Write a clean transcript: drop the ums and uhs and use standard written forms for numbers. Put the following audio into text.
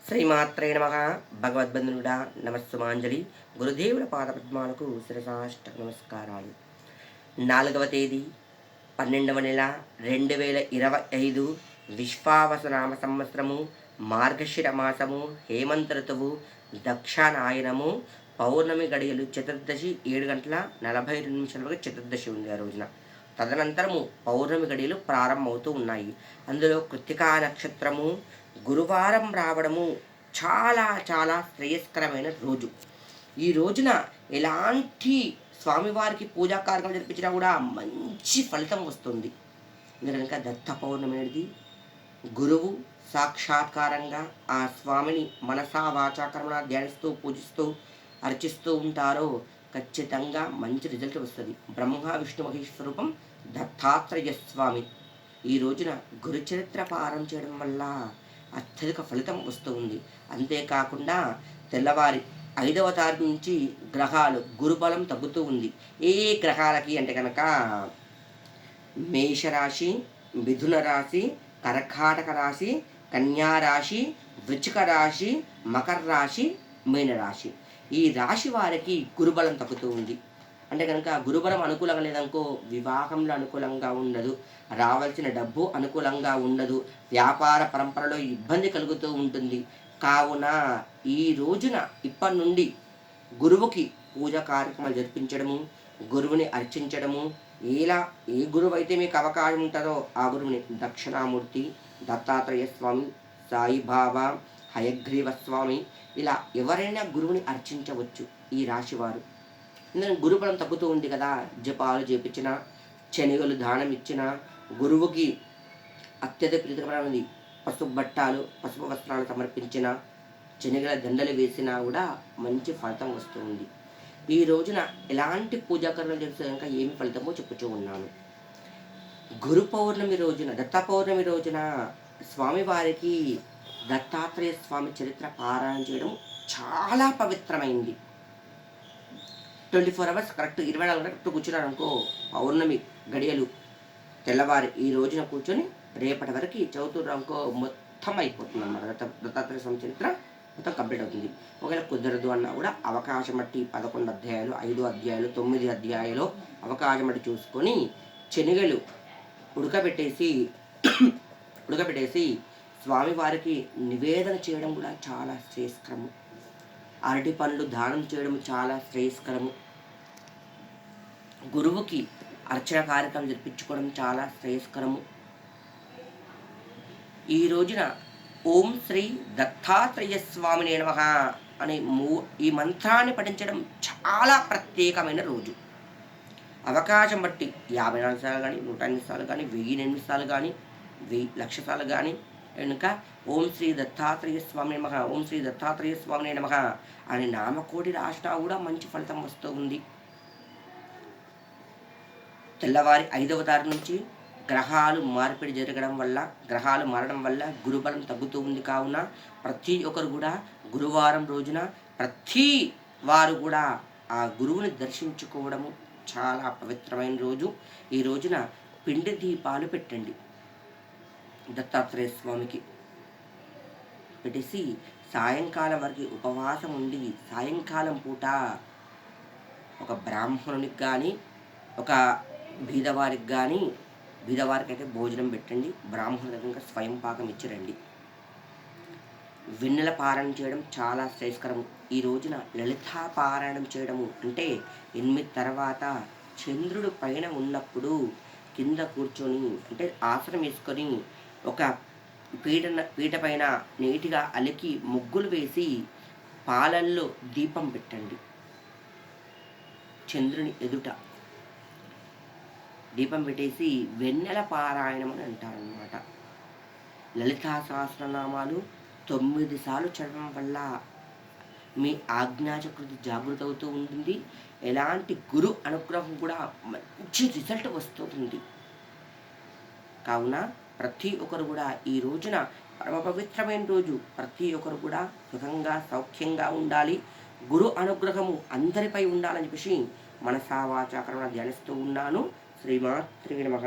శ్రీమాత్రే నమః. భగవద్బంధునుడా నమస్సుమాంజలి. గురుదేవుల పాదపద్మాలకు శిరసాష్ట నమస్కారాలు. 4వ తేదీ 12వ నెల 2025 విశ్వావసనామ సంవత్సరము, మార్గశిర మాసము, హేమంత ఋతువు, దక్షానాయనము, పౌర్ణమి గడియలు చతుర్దశి 7:42 వరకు చతుర్దశి ఉంది ఆ రోజున. తదనంతరము పౌర్ణమి గడియలు ప్రారంభమవుతూ ఉన్నాయి. అందులో కృత్తికా నక్షత్రము గురువారం రావడము చాలా చాలా శ్రేయస్కరమైన రోజు. ఈ రోజున ఎలాంటి స్వామివారికి పూజా కార్యక్రమం జరిపించినా కూడా మంచి ఫలితం వస్తుంది. కనుక దత్త పౌర్ణమి అనేది గురువు సాక్షాత్కారంగా ఆ స్వామిని మనసా వాచాకరణ ధ్యానిస్తూ పూజిస్తూ అర్చిస్తూ ఉంటారో ఖచ్చితంగా మంచి రిజల్ట్ వస్తుంది. బ్రహ్మ విష్ణు మహేశ్వరూపం దత్తాత్రేయ స్వామి. ఈ రోజున గురుచరిత్ర పారం చేయడం వల్ల అత్యధిక ఫలితం వస్తూ ఉంది. అంతేకాకుండా తెల్లవారి 5వ తారీఖు నుంచి గ్రహాలు గురుబలం తగ్గుతూ ఉంది. ఏ గ్రహాలకి అంటే కనుక మేషరాశి, మిథున రాశి, కర్కాటక రాశి, కన్యా రాశి, వృశ్చిక రాశి, మకర రాశి, మీనరాశి. ఈ రాశి వారికి గురుబలం తగ్గుతూ ఉంది. అంటే కనుక గురుబలం అనుకూలంగా లేదనుకో వివాహంలో అనుకూలంగా ఉండదు, రావాల్సిన డబ్బు అనుకూలంగా ఉండదు, వ్యాపార పరంపరలో ఇబ్బంది కలుగుతూ ఉంటుంది. కావున ఈ రోజున ఇప్పటి నుండి గురువుకి పూజా కార్యక్రమాలు జరిపించడము, గురువుని అర్చించడము, ఏ గురువు అయితే మీకు అవకాశం ఉంటుందో ఆ గురువుని దక్షిణామూర్తి, దత్తాత్రేయ స్వామి, సాయిబాబా, హయగ్రీవ స్వామి ఇలా ఎవరైనా గురువుని అర్చించవచ్చు ఈ రాశివారు. ఎందుకంటే గురుబలం తగ్గుతూ ఉంది కదా, జపాలు చేపించిన, శనిగలు దానం ఇచ్చిన, గురువుకి అత్యధిక ప్రీతికరమైనది పసుపు బట్టాలు, పసుపు వస్త్రాలు సమర్పించిన, శనిగల దండలు వేసినా కూడా మంచి ఫలితం వస్తుంది. ఈ రోజున ఎలాంటి పూజాకరణలు చేస్తే కనుక ఏమి ఫలితమో చెప్పుతూ ఉన్నాను. గురు పౌర్ణమి రోజున, దత్త పౌర్ణమి రోజున స్వామివారికి దత్తాత్రేయ స్వామి చరిత్ర పారాయణ చేయడం చాలా పవిత్రమైంది. 24 hours కరెక్ట్ 24 గంటలు కూర్చున్నారు అనుకో, పౌర్ణమి గడియలు తెల్లవారి ఈ రోజున కూర్చొని రేపటి వరకు చదువుతున్నారు అనుకో మొత్తం అయిపోతుంది అన్నమాట. దత్తాత్రేయ స్వామి చరిత్ర మొత్తం కంప్లీట్ అవుతుంది. ఒకవేళ కుదరదు అన్నా కూడా అవకాశం బట్టి 11 అధ్యాయాలు, 5 అధ్యాయాలు, 9 అధ్యాయాలు అవకాశం బట్టి చూసుకొని శనిగలు ఉడకబెట్టేసి స్వామివారికి నివేదన చేయడం కూడా చాలా శ్రేయస్కరము. అరటి పండ్లు దానం చేయడం చాలా శ్రేయస్కరము. గురువుకి అర్చన కార్యక్రమం జరిపించుకోవడం చాలా శ్రేయస్కరము. ఈ రోజున ఓం శ్రీ దత్తాత్రేయ స్వామినే నమః అనే ఈ మంత్రాన్ని పఠించడం చాలా ప్రత్యేకమైన రోజు. అవకాశం బట్టి 54 సార్లు కానీ, 108 సార్లు కానీ, 1008 సార్లు కానీ, 1,00,000 సార్లు కానీ కనుక ఓం శ్రీ దత్తాత్రేయ స్వామి నమః, ఓం శ్రీ దత్తాత్రేయ స్వామి నమః అనే నామకోటి రాసినా కూడా మంచి ఫలితం వస్తూ ఉంది. తెల్లవారి 5వ తారీఖు నుంచి గ్రహాలు మార్పిడి జరగడం వల్ల, గ్రహాలు మారడం వల్ల గురుబలం తగ్గుతూ ఉంది. కావున ప్రతి ఒక్కరు కూడా గురువారం రోజున ప్రతి వారు కూడా ఆ గురువుని దర్శించుకోవడము చాలా పవిత్రమైన రోజు. ఈ రోజున పిండి దీపాలు పెట్టండి. దత్తాత్రేయ స్వామికి పెట్టేసి సాయంకాలం వరకు ఉపవాసం ఉండి, సాయంకాలం పూట ఒక బ్రాహ్మణునికి కానీ, ఒక బీదవారికి కానీ, బీదవారికి అయితే భోజనం పెట్టండి, బ్రాహ్మణుల దగ్గర స్వయం పాకం ఇచ్చిరండి. వెన్నెల పారాయణం చేయడం చాలా శ్రేయస్కరము. ఈ రోజున లలితా పారాయణం చేయడము అంటే 8 తర్వాత చంద్రుడు పైన ఉన్నప్పుడు కింద కూర్చొని అంటే ఆసనం వేసుకొని ఒక పీట పైన నీటిగా అలికి ముగ్గులు వేసి పాలల్లో దీపం పెట్టండి. చంద్రుని ఎదుట దీపం పెట్టేసి వెన్నెల పారాయణం అని అంటారన్నమాట. లలితా సహస్రనామాలు 9 సార్లు చదవడం వల్ల మీ ఆజ్ఞాచక్రుతి జాగృత అవుతూ ఉంటుంది. ఎలాంటి గురు అనుగ్రహం కూడా మంచి రిజల్ట్ వస్తుంది. కావున ప్రతి ఒక్కరు కూడా ఈ రోజున పరమ పవిత్రమైన రోజు, ప్రతి ఒక్కరు కూడా సుఖంగా సౌఖ్యంగా ఉండాలి, గురు అనుగ్రహము అందరిపై ఉండాలని చెప్పేసి మనసా వాచా కర్మణ ధ్యానిస్తూ ఉన్నాను. శ్రీమాత్రే నమః.